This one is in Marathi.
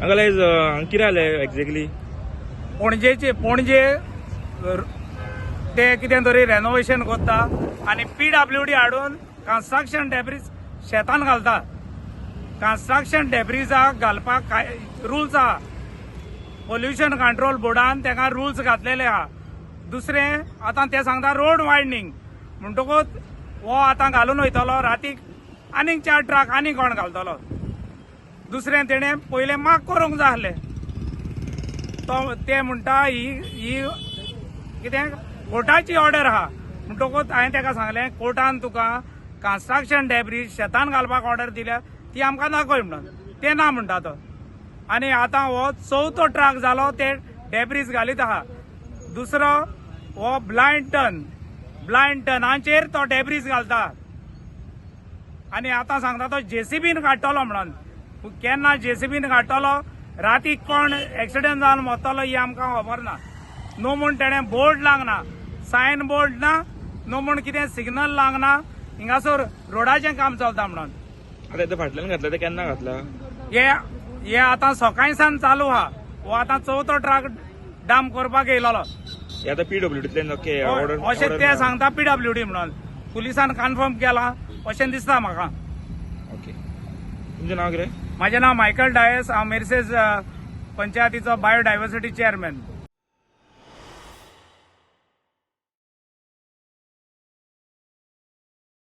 हांगालायज कितें जालें एक्झॅक्टली? पणजे ते कितें तरी रेनोवेशन करता आनी PWD हाडून कन्स्ट्रक्शन डेब्रीज शेतान घालता. कन्स्ट्रक्शन डेब्रिजाक घालपाक रुल्स आहा. पोल्युशन कंट्रोल बोर्डान ताका रुल्स घातलेले आहा. दुसरें आतां ते सांगता रोड वायडनींग म्हणटकूच हो आतां घालून वयतलो रातीक आनीक 4 ट्रक आनीक कोण घालतलो. दुसरें तेणें पयलें माग करूंक जाय आसलें. तो ते म्हणटा ही कितें कोर्टाची ऑर्डर आहा म्हणटकूच हांवें ताका सांगलें कोर्टान तुका कन्स्ट्रक्शन डेब्रीज शेतान घालपाक ऑर्डर दिल्या ती आमकां दाखय म्हणून. ते ना म्हणटा तो. आनी आतां हो 4थो ट्रक जालो ते डेब्रीज घालीत आहा. दुसरो हो ब्लायंड टनाचेर तो डेब्रीज घालता आनी आतां सांगता तो JCBन काडटलो म्हणून. केन्ना JCBन काडटलो रातीक कोण एक्सिडेंट जावन मरतलो ही आमकां खबर ना. नो म्हूण तेणें बोर्ड लावना, सायन बोर्ड ना, नो म्हूण कितें सिग्नल लावना. हिंगासर रोडाचें काम चलता म्हणून. आतां ते फाटल्यान घातला ते केन्ना घातला? हे आतां सकाळीसान चालू आहा. हो आतां 4थो ट्रक डाम करपाक येयलोलो. हे आतां PWDंतल्यान ओके ऑर्डर अशें ते सांगता PWD म्हणून. पुलिसान कन्फर्म केला अशें दिसता म्हाका. ओके. तुमचें नांव कितें? म्हजें नांव मायकल डायस. हांव मेर्सेस पंचायतीचो बायोडायवर्सिटी चेअरमॅन.